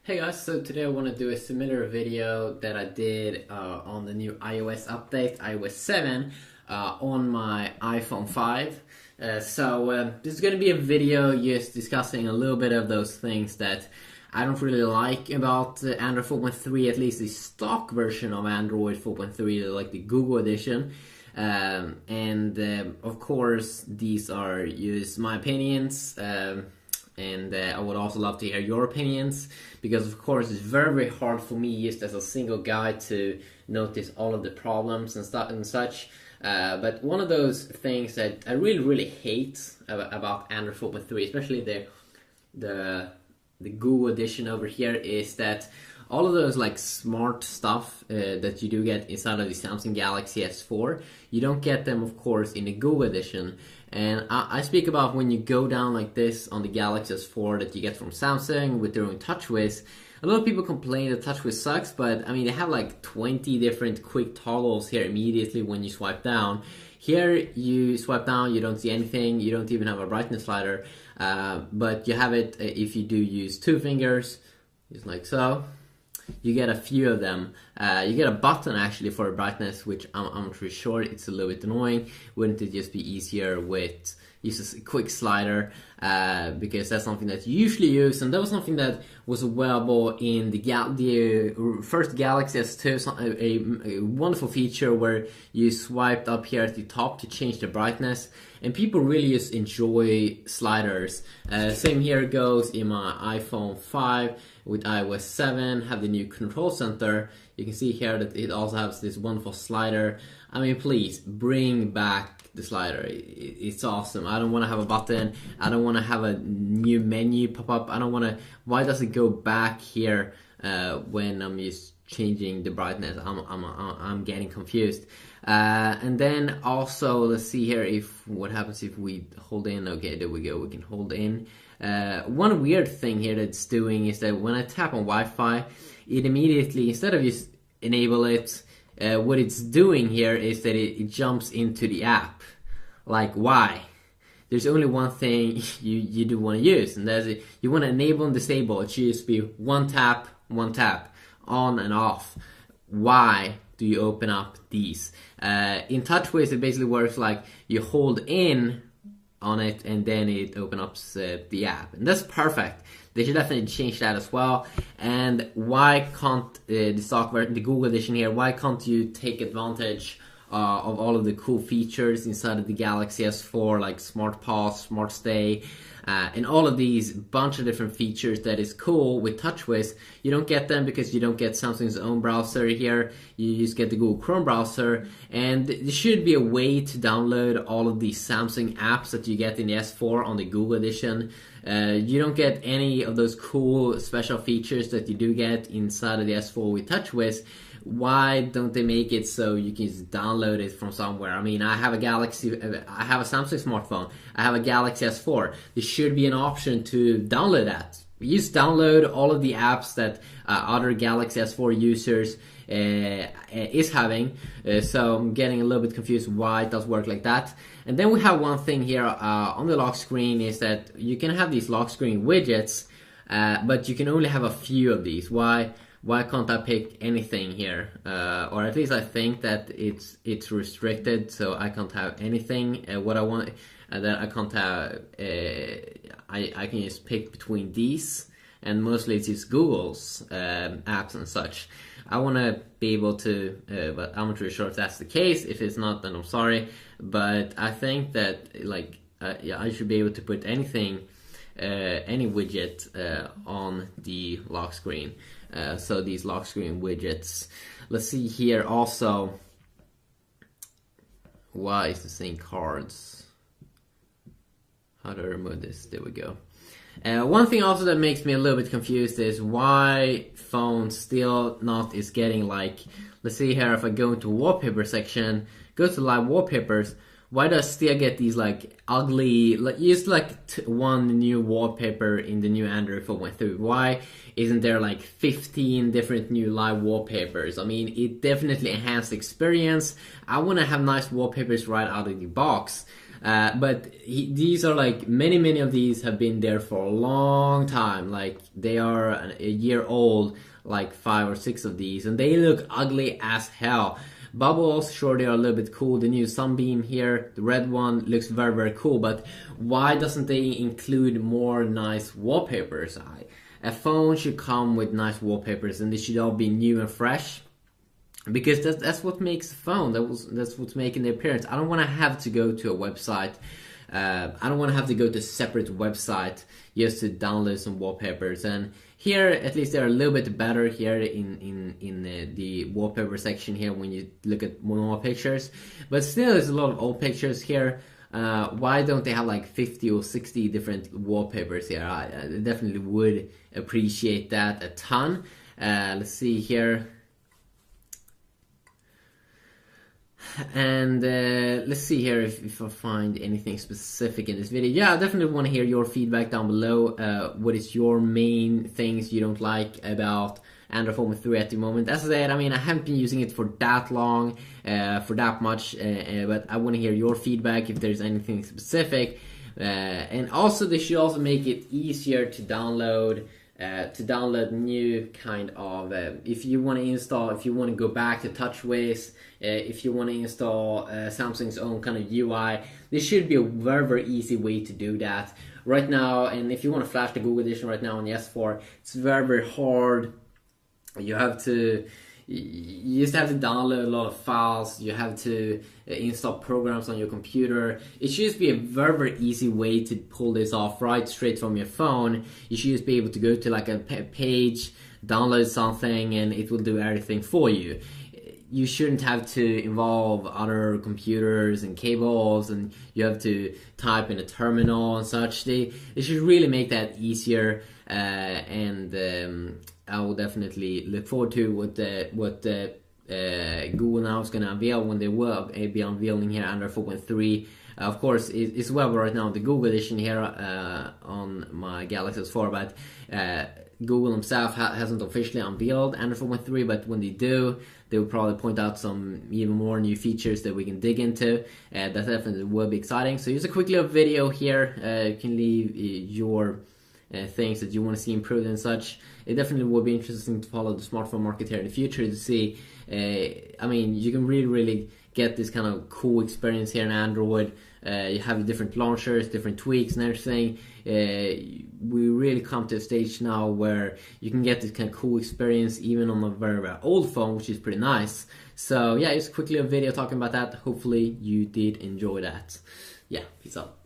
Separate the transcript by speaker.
Speaker 1: Hey guys, so today I want to do a similar video that I did on the new iOS update, iOS 7, on my iPhone 5. This is going to be a video just discussing a little bit of those things that I don't really like about Android 4.3, at least the stock version of Android 4.3, like the Google edition. Of course, these are just my opinions. I would also love to hear your opinions, because of course it's very hard for me just as a single guy to notice all of the problems and stuff and such. But one of those things that I really hate about Android 4.3, especially the Google edition over here, is that all of those like smart stuff that you do get inside of the Samsung Galaxy S4, you don't get them of course in the Google edition. And I speak about when you go down like this on the Galaxy S4 that you get from Samsung with their own TouchWiz. A lot of people complain that TouchWiz sucks, but I mean, they have like 20 different quick toggles here immediately when you swipe down. Here you swipe down, you don't see anything, you don't even have a brightness slider, but you have it if you do use two fingers, just like so. You get a few of them. You get a button actually for brightness, which I'm pretty sure it's a little bit annoying. Wouldn't it just be easier with use a quick slider, because that's something that you usually use, and that was something that was available in the first Galaxy S2, a wonderful feature where you swiped up here at the top to change the brightness, and people really just enjoy sliders. Same here goes in my iPhone 5 with iOS 7, have the new control center. You can see here that it also has this wonderful slider. I mean, please bring back the slider. It's awesome. I don't want to have a button. I don't want to have a new menu pop up. I don't want to. Why does it go back here when I'm just changing the brightness? I'm getting confused. And then also, let's see here if what happens if we hold in. Okay, there we go. We can hold in. One weird thing here that's doing is that when I tap on Wi-Fi, it immediately, instead of just enable it, what it's doing here is that it jumps into the app. Like, why? There's only one thing you do want to use, and that's it. You want to enable and disable. It should just be one tap, on and off. Why do you open up these? In TouchWiz, it basically works like you hold in on it and then it opens up the app, and that's perfect. They should definitely change that as well. And why can't the Google edition here, why can't you take advantage of all of the cool features inside of the Galaxy S4, like Smart Pause, Smart Stay, and all of these bunch of different features that is cool with TouchWiz? You don't get them because you don't get Samsung's own browser here. You just get the Google Chrome browser, and there should be a way to download all of these Samsung apps that you get in the S4 on the Google edition. You don't get any of those cool special features that you do get inside of the S4 with TouchWiz. Why don't they make it so you can just download it from somewhere? I mean, I have a Samsung smartphone, I have a Galaxy S4. There should be an option to download that. You just download all of the apps that other Galaxy S4 users is having. So I'm getting a little bit confused why it does work like that. And then we have one thing here on the lock screen, is that you can have these lock screen widgets, but you can only have a few of these. Why can't I pick anything here? Or at least I think that it's restricted, so I can't have anything. What I want, that I can't have. I can just pick between these, and mostly it's just Google's apps and such. I want to be able to, but I'm not really sure if that's the case. If it's not, then I'm sorry. But I think that yeah, I should be able to put anything, any widget on the lock screen. So these lock screen widgets. Let's see here also. Why is this saying cards? How do I remove this? There we go. One thing also that makes me a little bit confused is why phone still not is getting, like, let's see here, if I go into wallpaper section, go to live wallpapers, why does still get these like ugly, like just like one new wallpaper in the new Android 4.3? Why isn't there like 15 different new live wallpapers? I mean, it definitely enhanced the experience. I want to have nice wallpapers right out of the box. These are like many of these have been there for a long time. Like they are a year old, like 5 or 6 of these, and they look ugly as hell. Bubbles, sure, they are a little bit cool. The new Sunbeam here, the red one, looks very cool, but why doesn't they include more nice wallpapers? A phone should come with nice wallpapers, and they should all be new and fresh, because that's what makes a phone. That's what's making the appearance. I don't want to have to go to a website. I don't want to have to go to a separate website just to download some wallpapers. And here, at least they're a little bit better here in the wallpaper section here when you look at more pictures. But still, there's a lot of old pictures here. Why don't they have like 50 or 60 different wallpapers here? I definitely would appreciate that a ton. Let's see here. And let's see here if I find anything specific in this video. Yeah, I definitely want to hear your feedback down below. What is your main things you don't like about Android 4.3 at the moment? As I said, I mean, I haven't been using it for that long, for that much, but I want to hear your feedback if there's anything specific. And also, they should also make it easier to download new kind of if you want to go back to TouchWiz, if you want to install Samsung's own kind of UI, there should be a very easy way to do that right now. And if you want to flash the Google edition right now on the S4, it's very hard. You just have to download a lot of files. You have to install programs on your computer. It should just be a very easy way to pull this off right straight from your phone. You should just be able to go to like a page, download something, and it will do everything for you. You shouldn't have to involve other computers and cables, and you have to type in a terminal and such. They should really make that easier, and I will definitely look forward to what Google now is going to unveil when they will be unveiling here under 4.3. Of course, it's available right now, the Google edition here on my Galaxy S4, but Google themselves hasn't officially unveiled Android 4.3, but when they do, they will probably point out some even more new features that we can dig into. That definitely will be exciting. So here's a quick little video here. You can leave your things that you want to see improved and such. It definitely will be interesting to follow the smartphone market here in the future to see. I mean, you can really get this kind of cool experience here in Android. You have different launchers, different tweaks and everything. We really come to a stage now where you can get this kind of cool experience even on a very old phone, which is pretty nice. So yeah, just a quick little video talking about that. Hopefully you did enjoy that. Yeah, peace out.